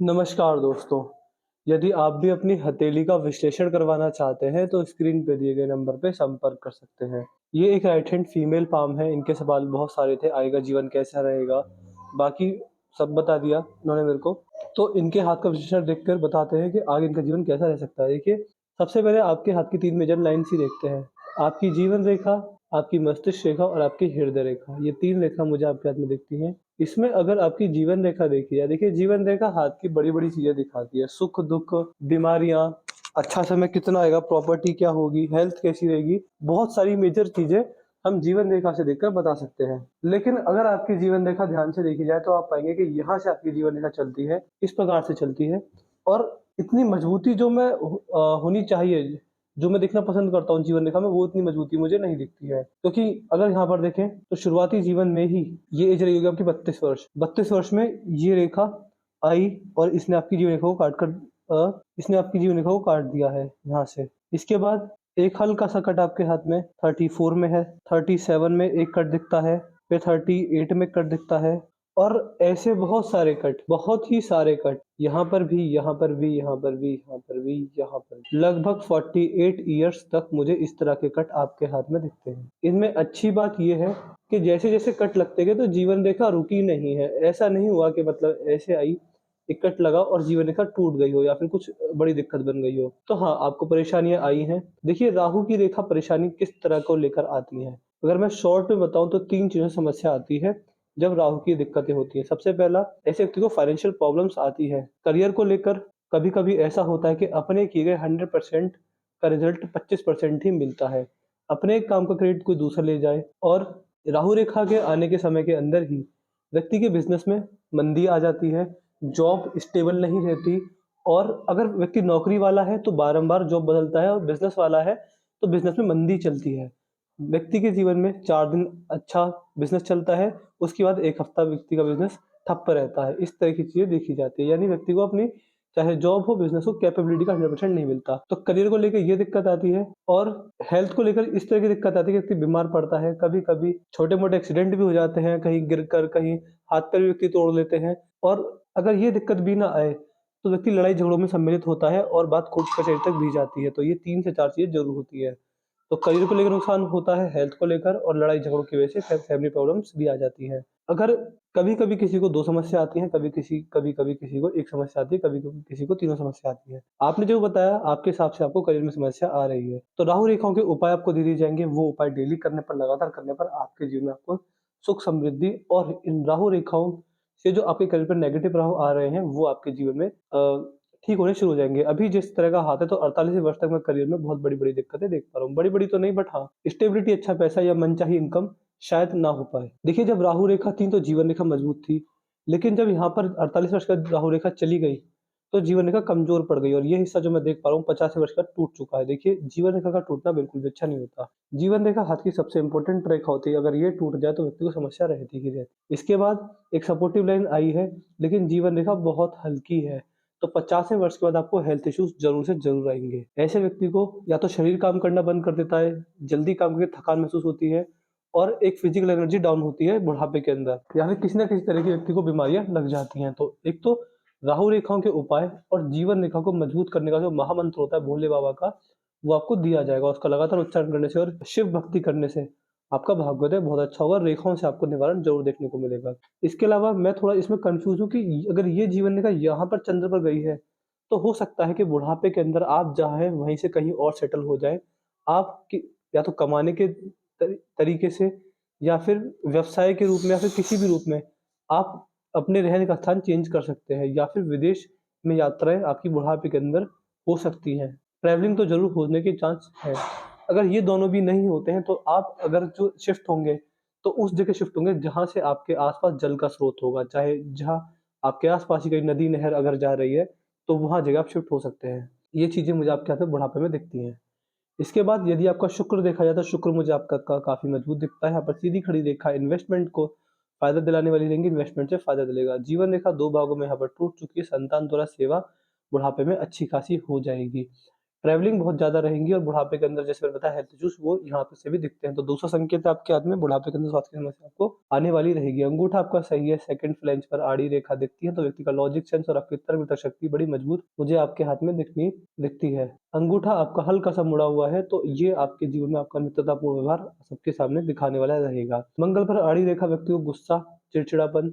नमस्कार दोस्तों, यदि आप भी अपनी हथेली का विश्लेषण करवाना चाहते हैं तो स्क्रीन पे दिए गए नंबर पे संपर्क कर सकते हैं। ये एक राइट हैंड फीमेल पाम है, इनके सवाल बहुत सारे थे, आगे का जीवन कैसा रहेगा, बाकी सब बता दिया उन्होंने मेरे को। तो इनके हाथ का विश्लेषण देखकर बताते हैं कि आगे इनका जीवन कैसा रह सकता है। देखिए, सबसे पहले आपके हाथ की 3 मेजर लाइन्स ही देखते हैं। आपकी जीवन रेखा, आपकी मस्तिष्क रेखा और आपकी हृदय रेखा, ये 3 रेखा मुझे आपके हाथ में दिखती हैं। इसमें अगर आपकी जीवन रेखा देखी जाए, देखिए जीवन रेखा हाथ की बड़ी-बड़ी चीज़ें दिखाती है, सुख-दुःख, बीमारियाँ, अच्छा समय कितना आएगा, प्रॉपर्टी क्या होगी, हेल्थ कैसी रहेगी, बहुत सारी मेजर चीज़ें हम जीवन रेखा से देखकर बता सकते हैं। लेकिन अगर आपकी जीवन रेखा ध्यान से देखी जाए तो आप पाएँगे कि यहाँ से आपकी जीवन रेखा चलती है, इस प्रकार से चलती है और इतनी मजबूती जो होनी चाहिए, जो मैं देखना पसंद करता हूँ जीवन रेखा में, वो इतनी मजबूती मुझे नहीं दिखती है। क्योंकि अगर यहाँ पर देखें तो शुरुआती जीवन में ही ये एज रही होगी आपकी 32 वर्ष। 32 वर्ष में ये रेखा आई और इसने आपकी जीवन रेखा को इसने आपकी जीवन रेखा को काट दिया है यहाँ से। इसके बाद एक हल्का-सा कट आपके हाथ में 34 में है, 37 में एक कट दिखता है, फिर 38 में कट दिखता है और ऐसे बहुत सारे कट, बहुत ही सारे कट, यहाँ पर भी, यहाँ पर भी, यहाँ पर भी, यहाँ पर भी, यहाँ पर भी। लगभग 48 ईयर्स तक मुझे इस तरह के कट आपके हाथ में दिखते हैं। इनमें अच्छी बात ये है कि जैसे-जैसे कट लगते गए तो जीवन रेखा रुकी नहीं है। ऐसा नहीं हुआ कि मतलब ऐसे आई, एक कट लगा और जीवन रेखा टूट गई हो या फिर कुछ बड़ी दिक्कत बन गई हो। तो हाँ, आपको परेशानियाँ आई हैं। देखिए, राहु की रेखा परेशानी किस तरह को लेकर आती है? अगर मैं शॉर्ट में बताऊँ तो 3 चीज़ों से समस्या आती है जब राहु की दिक्कतें होती हैं। सबसे पहला, ऐसे व्यक्ति को फाइनेंशियल प्रॉब्लम्स आती है। करियर को लेकर कभी-कभी ऐसा होता है कि अपने किए गए 100% का रिज़ल्ट 25% ही मिलता है। अपने एक काम का क्रेडिट कोई दूसरा ले जाए और राहु रेखा के आने के समय के अंदर ही व्यक्ति के बिज़नेस में मंदी आ जाती है, जॉब स्टेबल नहीं रहती और अगर व्यक्ति नौकरी वाला है तो बारंबार जॉब बदलता है और बिज़नेस वाला है तो बिज़नेस में मंदी चलती है। व्यक्ति के जीवन में 4 दिन अच्छा बिज़नेस चलता है, उसके बाद 1 हफ्ता व्यक्ति का बिज़नेस ठप्प रहता है। इस तरह की चीज़ें देखी जाती है, यानी व्यक्ति को अपनी चाहे जॉब हो, बिज़नेस हो, कैपेबिलिटी का 100% नहीं मिलता। तो करियर को लेके ये दिक्कत आती है और हेल्थ को लेकर इस तरह की दिक्कत आती है कि व्यक्ति बीमार पड़ता है, कभी-कभी छोटे-मोटे एक्सीडेंट भी हो जाते हैं, कहीं गिरकर, कहीं हाथ-पैर भी व्यक्ति तोड़ लेते हैं और अगर ये दिक्कत भी ना आए, तो व्यक्ति लड़ाई-झगड़ों में सम्मिलित होता है और बात कोर्ट कचहरी तक भी जाती है। तो ये 3 से 4 चीज़ें ज़रूर होती है। तो करियर को लेकर नुकसान होता है, हेल्थ को लेकर और लड़ाई-झगड़ों की वजह से फैमिली प्रॉब्लम्स भी आ जाती हैं। अगर कभी-कभी किसी को 2 समस्या आती हैं, कभी-कभी किसी को 1 समस्या आती है, कभी-कभी किसी को तीनों समस्या आती है। आपने जो बताया, आपके हिसाब से आपको करियर में समस्या आ रही है। तो राहु रेखाओं के उपाय आपको दे दिए जाएँगे, वो उपाय डेली करने पर, लगातार करने पर आपके जीवन में आपको सुख समृद्धि और इन राहु रेखाओं से जो आपके करियर पर नेगेटिव प्रभाव आ रहे हैं, वो आपके जीवन में ठीक होने शुरू हो जाएँगे। अभी जिस तरह का हाथ है तो 48 वर्ष तक मैं करियर में बहुत बड़ी-बड़ी दिक्कतें देख पा रहा हूँ। बड़ी-बड़ी तो नहीं बट हाँ, स्टेबिलिटी अच्छा पैसा या मनचाही इनकम शायद ना हो पाए। देखिए, जब राहु रेखा थी तो जीवन रेखा मजबूत थी, लेकिन जब यहाँ पर 48 वर्ष के बाद राहु रेखा चली गई, तो जीवन रेखा कमज़ोर पड़ गई और ये हिस्सा जो मैं देख पा रहा हूँ 85 वर्ष का टूट चुका है। देखिए, जीवन रेखा का टूटना बिल्कुल भी अच्छा नहीं होता। जीवन रेखा हाथ की सबसे इम्पोर्टेंट रेखा होती है, अगर ये टूट जाए तो व्यक्ति को समस्या रहती ही रहती। इसके बाद एक सपोर्टिव लाइन आई है, लेकिन जीवन रेखा बहुत हल्की है, तो 50वें वर्ष के बाद आपको हेल्थ इश्यूज़ ज़रूर से ज़रूर आएँगे। ऐसे व्यक्ति को या तो शरीर काम करना बंद कर देता है, जल्दी काम करके थकान महसूस होती है और एक फिजिकल एनर्जी डाउन होती है बुढ़ापे के अंदर या फिर किसी न किसी तरह की व्यक्ति को बीमारियाँ लग जाती हैं। तो एक तो राहु रेखाओं के उपाय और जीवन रेखा को मजबूत करने का जो महामंत्र होता है भोले बाबा का, वो आपको दिया जाएगा। उसका लगातार उच्चारण करने से और शिव भक्ति करने से आपका भाग्योदय बहुत अच्छा होगा, रेखाओं से आपको निवारण ज़रूर देखने को मिलेगा। इसके अलावा मैं थोड़ा इसमें कन्फ्यूज़ हूँ कि अगर ये जीवन रेखा यहाँ पर चंद्र पर गई है, तो हो सकता है कि बुढ़ापे के अंदर आप जहाँ हैं वहीं से कहीं और सेटल हो जाएँ। आपकी या तो कमाने के तरीके से या फिर व्यवसाय के रूप में या फिर किसी भी रूप में आप अपने रहने का स्थान चेंज कर सकते हैं या फिर विदेश में यात्राएँ आपकी बुढ़ापे के अंदर हो सकती हैं। ट्रैवलिंग तो ज़रूर होने के चांस है। अगर ये दोनों भी नहीं होते हैं तो आप अगर जो शिफ्ट होंगे, तो उस जगह शिफ्ट होंगे जहाँ से आपके आस-पास जल का स्रोत होगा। चाहे जहाँ आपके आस-पास ही कोई नदी, नहर अगर जा रही है, तो वहाँ जगह आप शिफ्ट हो सकते हैं। ये चीज़ें मुझे आपके यहाँ पे बुढ़ापे में दिखती हैं। इसके बाद यदि आपका शुक्र देखा जाए तो शुक्र मुझे आपका काफ़ी मजबूत दिखता है। यहाँ पर सीधी खड़ी रेखा इन्वेस्टमेंट को फ़ायदा दिलाने वाली रहेंगी, इन्वेस्टमेंट से फ़ायदा दिलेगा। जीवन रेखा 2 भागों में यहाँ पर टूट चुकी है, संतान द्वारा सेवा बुढ़ापे में अच्छी खासी हो जाएगी। ट्रैवलिंग बहुत ज़्यादा रहेंगी और बुढ़ापे के अंदर जैसे मैंने बताया हेल्थ इश्यूज वो यहाँ पे से भी दिखते हैं। तो दूसरा संकेत आपके हाथ में बुढ़ापे के अंदर स्वास्थ्य की समस्या आपको आने वाली रहेगी। अंगूठा आपका सही है, सेकंड फ्लैंज पर आड़ी रेखा दिखती है तो व्यक्ति का लॉजिक सेंस और आपकी तर्क वितर्क शक्ति बड़ी मजबूत मुझे आपके हाथ में दिखती है। अंगूठा आपका हल्का सा मुड़ा हुआ है तो ये आपके जीवन में आपका मित्रतापूर्ण व्यवहार सबके सामने दिखाने वाला रहेगा। मंगल पर आड़ी रेखा व्यक्ति को गुस्सा, चिड़चिड़ापन,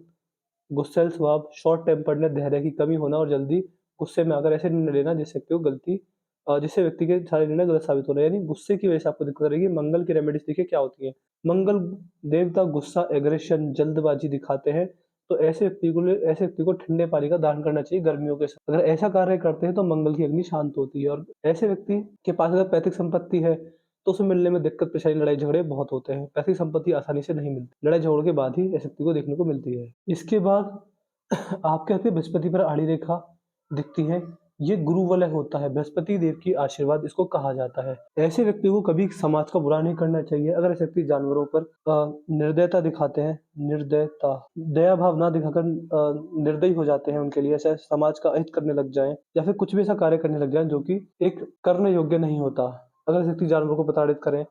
गुस्सैल स्वभाव, शॉर्ट टेम्पर्डनेस, धैर्य की कमी होना और जल्दी गुस्से में आकर ऐसे निर्णय लेना जिससे व्यक्ति के सारे निर्णय गलत साबित हो रहे हैं, यानी गुस्से की वजह से आपको दिक्कत रहेगी। मंगल की रेमेडीज देखिए क्या होती है। मंगल देवता गुस्सा, एग्रेशन, जल्दबाजी दिखाते हैं तो ऐसे व्यक्ति को ठंडे पानी का दान करना चाहिए गर्मियों के समय। अगर ऐसा कार्य करते हैं तो मंगल की अग्नि शांत होती है और ऐसे व्यक्ति के पास अगर पैतृक संपत्ति है तो उसे मिलने में दिक्कत, परेशानी, लड़ाई झगड़े बहुत होते हैं। पैतृक संपत्ति आसानी से नहीं मिलती, लड़ाई झगड़ों के बाद ही ऐसे व्यक्ति को देखने को मिलती है। इसके बाद आपके हाथ में बृहस्पति पर आड़ी रेखा दिखती है, ये गुरु वलय होता है, बृहस्पति देव की आशीर्वाद इसको कहा जाता है। ऐसे व्यक्ति को कभी समाज का बुरा नहीं करना चाहिए। अगर ऐसे व्यक्ति जानवरों पर निर्दयता दिखाते हैं, दया भाव ना दिखाकर निर्दयी हो जाते हैं उनके लिए, ऐसा समाज का अहित करने लग जाएं या फिर कुछ भी ऐसा कार्य करने लग जाएं जो कि एक करने योग्य नहीं होता। अगर ऐसे व्यक्ति जानवरों को प्रताड़ित करें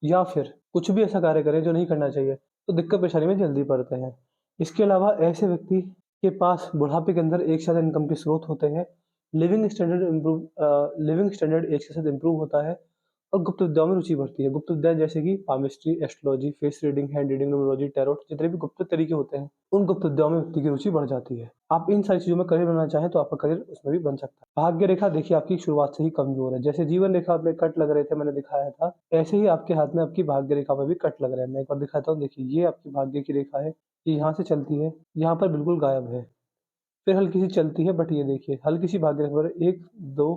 या फिर कुछ भी ऐसा कार्य करें जो नहीं करना चाहिए तो दिक्कत परेशानी में जल्दी पड़ते हैं। इसके अलावा ऐसे व्यक्ति के पास बुढ़ापे के अंदर एक साथ इनकम के स्रोत होते हैं, लिविंग स्टैंडर्ड एज के साथ इम्प्रूव होता है और गुप्त विद्याओं में रुचि बढ़ती है। गुप्त विद्या जैसे कि palmistry, astrology, face reading, hand reading, numerology, tarot, जितने भी गुप्त तरीके होते हैं उन गुप्त विद्याओं में व्यक्ति की रुचि बढ़ जाती है। आप इन सारी चीजों में करियर बनाना चाहें तो आपका करियर उसमें भी बन सकता है। भाग्य रेखा देखिए आपकी शुरुआत से ही कमजोर है, जैसे जीवन रेखा में कट लग रहे थे मैंने दिखाया था, ऐसे ही आपके हाथ में आपकी भाग्य रेखा में भी कट लग रहे हैं। मैं एक बार दिखाता हूँ, देखिए ये आपकी भाग्य की रेखा है, ये यहाँ से चलती है, यहाँ पर बिल्कुल गायब है, फिर हल्की सी चलती है, बट ये देखिए हल्की सी भाग्य रेखा पर 1, 2,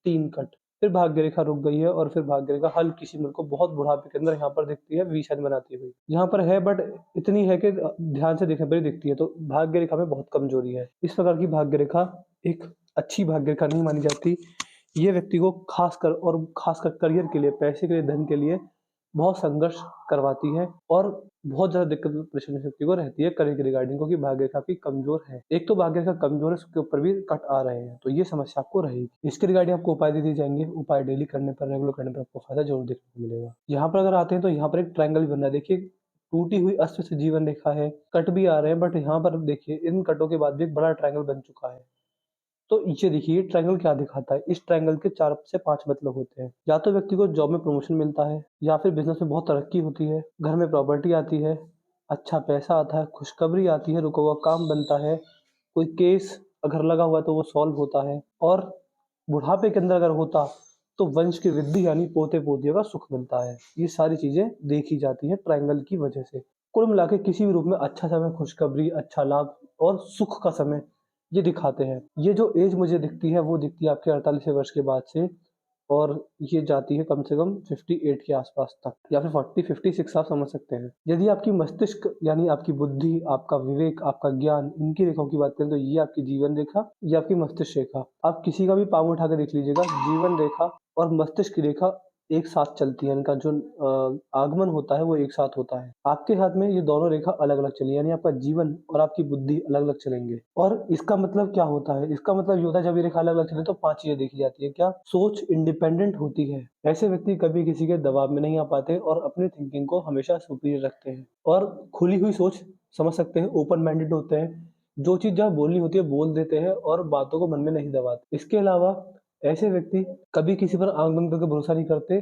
3 कट, फिर भाग्य रेखा रुक गई है और फिर भाग्य रेखा हल्की सी मेरे को बहुत बुढ़ापे के अंदर यहाँ पर दिखती है, वी शेप बनाती हुई यहाँ पर है, बट इतनी है कि ध्यान से देखने पर ही दिखती है, तो भाग्य रेखा में बहुत कमजोरी है। इस प्रकार की भाग्य रेखा एक अच्छी भाग्य रेखा नहीं मानी जाती। ये व्यक्ति को खासकर करियर के लिए, पैसे के लिए, धन के लिए बहुत संघर्ष करवाती है और बहुत ज़्यादा दिक्कत परेशानी व्यक्ति को रहती है करियर के रिगार्डिंग, क्योंकि भाग्य काफी कमजोर है। एक तो भाग्य का कमजोर है, उसके ऊपर भी कट आ रहे हैं, तो ये समस्या आपको रहेगी। इसके रिगार्डिंग आपको उपाय दे दिए जाएंगे, उपाय डेली करने पर, रेगुलर करने पर आपको फायदा जरूर देखने को मिलेगा। यहाँ पर अगर आते हैं तो यहाँ पर एक ट्रायंगल भी बन रहा है, देखिए टूटी हुई अस्त व्यस्त जीवन रेखा है, कट भी आ रहे हैं, बट यहाँ पर देखिए इन कटों के बाद भी एक बड़ा ट्रायंगल बन चुका है। तो ये देखिए ट्रायंगल क्या दिखाता है, इस ट्रायंगल के 4 से 5 मतलब होते हैं। या तो व्यक्ति को जॉब में प्रमोशन मिलता है, या फिर बिजनेस में बहुत तरक्की होती है, घर में प्रॉपर्टी आती है, अच्छा पैसा आता है, खुशखबरी आती है, रुका हुआ काम बनता है, कोई केस अगर लगा हुआ है तो वो सॉल्व होता है, और बुढ़ापे के अंदर अगर होता तो वंश की वृद्धि यानी पोते पोतियों का सुख मिलता है। ये सारी चीजें देखी जाती है ट्रायंगल की वजह से। कुल मिला के किसी भी रूप में अच्छा समय, खुशखबरी, अच्छा लाभ और सुख का समय ये दिखाते हैं। ये जो एज मुझे दिखती है वो दिखती है आपके 48वें वर्ष के बाद से, और ये जाती है कम से कम 58 के आसपास तक, या फिर 40-56 आप समझ सकते हैं। यदि आपकी मस्तिष्क यानी आपकी बुद्धि, आपका विवेक, आपका ज्ञान, इनकी रेखाओं की बात करें तो ये आपकी जीवन रेखा, ये आपकी मस्तिष्क रेखा। आप किसी का भी पाँव उठा के देख लीजिएगा, जीवन रेखा और मस्तिष्क की रेखा एक साथ चलती है, इनका जो आगमन होता है वो एक साथ होता है। आपके हाथ में ये दोनों रेखा अलग अलग चली, यानी आपका जीवन और आपकी बुद्धि अलग अलग चलेंगे। और इसका मतलब क्या होता है, इसका मतलब ये होता है जब ये रेखा अलग अलग चले तो 5 चीजें देखी जाती है। क्या? सोच इंडिपेंडेंट होती है, ऐसे व्यक्ति कभी किसी के दबाव में नहीं आ पाते और अपने थिंकिंग को हमेशा सुपीरियर रखते हैं और खुली हुई सोच, समझ सकते हैं, ओपन माइंडेड होते हैं, जो चीज जहाँ बोलनी होती है बोल देते हैं और बातों को मन में नहीं दबाते। इसके अलावा ऐसे व्यक्ति कभी किसी पर आंख बंद करके भरोसा नहीं करते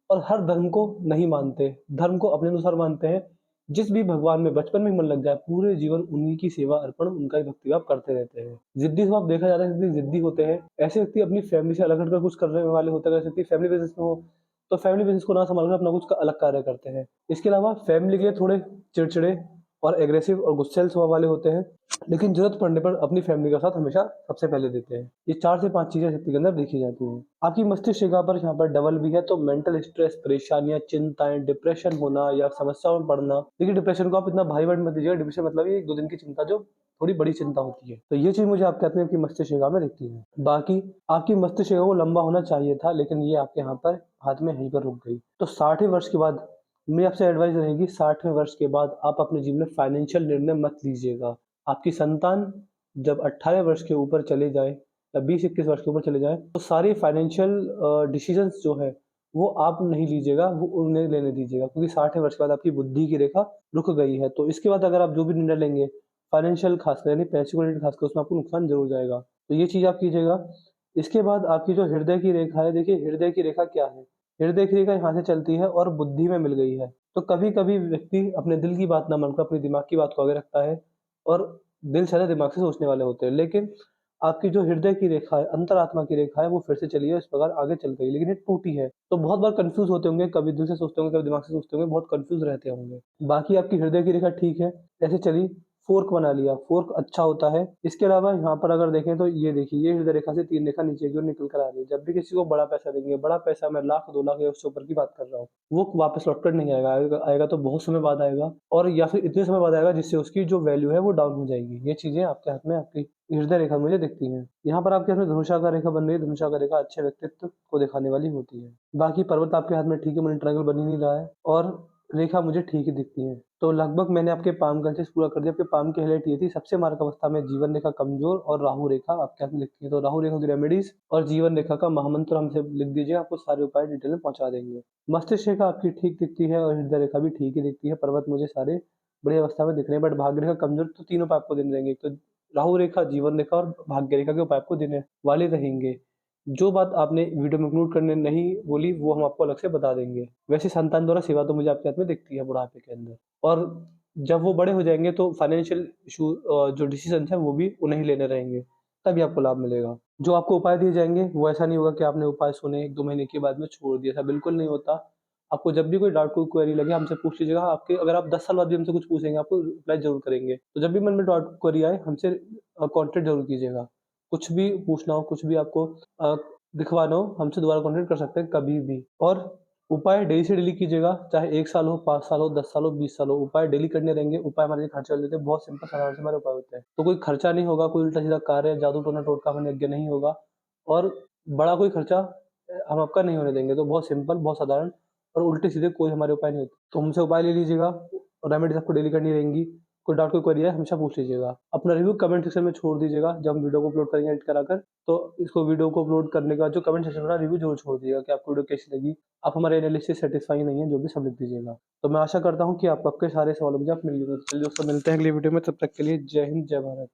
और हर धर्म को नहीं मानते, धर्म को अपने अनुसार मानते हैं। जिस भी भगवान में बचपन में मन लग जाए, पूरे जीवन उन्हीं की सेवा अर्पण, उनका ही भक्ति भाव करते रहते हैं। जिद्दी स्वभाव देखा जाता है, जितनी जिद्दी होते हैं ऐसे व्यक्ति अपनी फैमिली से अलग हटकर कुछ करने वाले होते हैं। अगर व्यक्ति फैमिली बिजनेस में हो तो फैमिली बिजनेस को ना संभालकर अपना कुछ अलग कार्य करते हैं। इसके अलावा फैमिली के लिए थोड़े चिड़चिड़े और एग्रेसिव और गुस्सैल स्वभाव वाले होते हैं, लेकिन जरूरत पड़ने पर अपनी फैमिली का साथ हमेशा सबसे पहले देते हैं। ये 4 से 5 चीजें शक्ति के अंदर देखी जाती हैं। आपकी मस्तिष्क रेखा पर यहाँ पर डबल भी है, तो मेंटल स्ट्रेस, परेशानियां, चिंताएं, डिप्रेशन होना या समस्याओं में पड़ना। देखिए डिप्रेशन को आप इतना भारी वर्ड मत दीजिएगा, डिप्रेशन मतलब ये 1-2 दिन की चिंता जो थोड़ी बड़ी चिंता होती है, तो ये चीज मुझे आपके हाथ में आपकी मस्तिष्क रेखा में दिखती है। बाकी आपकी मस्तिष्क रेखा को लंबा होना चाहिए था, लेकिन ये आपके यहाँ पर हाथ में यहीं पर रुक गई। तो 60वें वर्ष के बाद मेरी आपसे एडवाइस रहेगी, 60वें वर्ष के बाद आप अपने जीवन में फाइनेंशियल निर्णय मत लीजिएगा। आपकी संतान जब 18 वर्ष के ऊपर चले जाए या 20-21 वर्ष के ऊपर चले जाएँ, तो सारी फाइनेंशियल डिसीज़न्स जो है, वो आप नहीं लीजिएगा, वो उन्हें लेने दीजिएगा, क्योंकि 60वें वर्ष के बाद आपकी बुद्धि की रेखा रुक गई है। तो इसके बाद अगर आप जो भी निर्णय लेंगे, फाइनेंशियल खासकर यानी पैसे को रिलेटेड खासकर, उसमें आपको नुकसान ज़रूर जाएगा। तो ये चीज़ आप कीजिएगा। इसके बाद आपकी जो हृदय की रेखा है, देखिए हृदय की रेखा क्या है? हृदय की रेखा यहाँ से चलती है और बुद्धि में मिल गई है। तो कभी-कभी व्यक्ति अपने दिल की बात ना मानकर अपने दिमाग की बात को आगे रखता है और दिल से ज़्यादा दिमाग से सोचने वाले होते हैं। लेकिन आपकी जो हृदय की रेखा है, अंतरात्मा की रेखा है, वो फिर से चली है, इस प्रकार आगे चल गई, लेकिन ये टूटी है। तो बहुत बार कन्फ्यूज़ होते होंगे, कभी दिल से सोचते होंगे, कभी दिमाग से सोचते होंगे, बहुत कन्फ्यूज़ रहते होंगे। बाकी आपकी हृदय की रेखा ठीक है, ऐसे चली, फ़ोर्क बना लिया, फ़ोर्क अच्छा होता है। इसके अलावा यहाँ पर अगर देखें तो ये देखिए, ये हृदय रेखा से 3 रेखा नीचे की ओर निकल कर आ रही है। जब भी किसी को बड़ा पैसा देंगे, बड़ा पैसा मैं लाख, 2 लाख या उससे ऊपर की बात कर रहा हूँ, वो वापस लौट कर नहीं आएगा, आएगा तो बहुत समय बाद आएगा और या फिर इतने समय बाद आएगा जिससे उसकी जो वैल्यू है वो डाउन हो जाएगी। ये चीज़ें आपके हाथ में आपकी हृदय रेखा मुझे दिखती हैं। यहाँ पर आपके हाथ में धनुषाकार रेखा बन रही है, धनुषाकार रेखा अच्छे व्यक्तित्व को दिखाने वाली होती है। बाकी पर्वत आपके हाथ में ठीक है, मनी ट्रायंगल बन ही नहीं रहा है और रेखा मुझे ठीक ही दिखती है। तो लगभग मैंने आपके पाम का एक्सरसाइज पूरा कर दिया। आपके पाम की हाइलाइट ये थी, सबसे मारक अवस्था में जीवन रेखा कमज़ोर और राहु रेखा आपके हाथ में दिखती है। तो राहु रेखा की रेमेडीज़ और जीवन रेखा का महामंत्र हमसे लिख दीजिए, आपको सारे उपाय डिटेल में पहुँचा देंगे। मस्तिष्क रेखा आपकी ठीक दिखती है और हृदय रेखा भी ठीक ही दिखती है। पर्वत मुझे सारे बड़ी अवस्था में दिख रहे हैं, बट भाग्य रेखा कमज़ोर, तो तीनों उपाय आपको देने रहेंगे। एक तो राहु रेखा, जीवन रेखा और भाग्य रेखा के उपाय आपको देने वाले रहेंगे। जो बात आपने वीडियो में इंक्लूड करने नहीं बोली, वो हम आपको अलग से बता देंगे। वैसे संतान द्वारा सेवा तो मुझे आपके हाथ में दिखती है बुढ़ापे के अंदर, और जब वो बड़े हो जाएँगे तो फाइनेंशियल इश्यू जो डिसीज़न्स हैं वो भी उन्हें ही लेने रहेंगे, तभी आपको लाभ मिलेगा। जो आपको उपाय दिए जाएँगे वो ऐसा नहीं होगा कि आपने उपाय सुने 1-2 महीने के बाद में छोड़ दिया, ऐसा बिल्कुल नहीं होता। आपको जब भी कोई डाउट, कोई क्वेरी लगे हमसे पूछ लीजिएगा। आपके अगर आप 10 साल बाद भी हमसे कुछ पूछेंगे, आपको रिप्लाई ज़रूर करेंगे। तो जब भी मन में डाउट, क्वेरी आए, हमसे कॉन्टैक्ट ज़रूर कीजिएगा। कुछ भी पूछना हो, कुछ भी आपको अ, दिखवाना हो, हमसे दोबारा कॉन्टैक्ट कर सकते हैं कभी भी। और उपाय डेली से डेली कीजिएगा, चाहे 1 साल हो, 5 साल हो, 10 साल हो, 20 साल हो, उपाय डेली करने रहेंगे। उपाय हमारे लिए खर्चा लेते हैं, बहुत सिंपल साधारण से हमारे उपाय होते हैं। तो कोई खर्चा नहीं होगा, कोई उल्टा-सीधा कार्य, जादू टोना टोटका मन यज्ञ नहीं होगा और बड़ा कोई खर्चा हम आपका नहीं होने देंगे। तो बहुत सिंपल, बहुत साधारण और उल्टे-सीधे कोई हमारे उपाय नहीं होते। तो हमसे उपाय ले लीजिएगा और रेमेडीज़ आपको डेली करनी रहेंगी। कोई डाउट, कोई क्वेरी है, हमेशा पूछ लीजिएगा। अपना रिव्यू कमेंट सेक्शन में छोड़ दीजिएगा। जब हम वीडियो को अपलोड करेंगे एडिट कराकर, तो इसको वीडियो को अपलोड करने के बाद जो कमेंट सेक्शन में रिव्यू ज़रूर छोड़ दीजिएगा कि आपको वीडियो कैसी लगी। आप हमारे एनालिसिस से सैटिस्फाई नहीं है, जो भी सब लिख दीजिएगा। तो मैं आशा करता हूँ कि आपको आपके सारे सवालों के जवाब मिल गए। चलिए दोस्तों, मिलते हैं अगली वीडियो में, तब तक के लिए जय हिंद, जय भारत।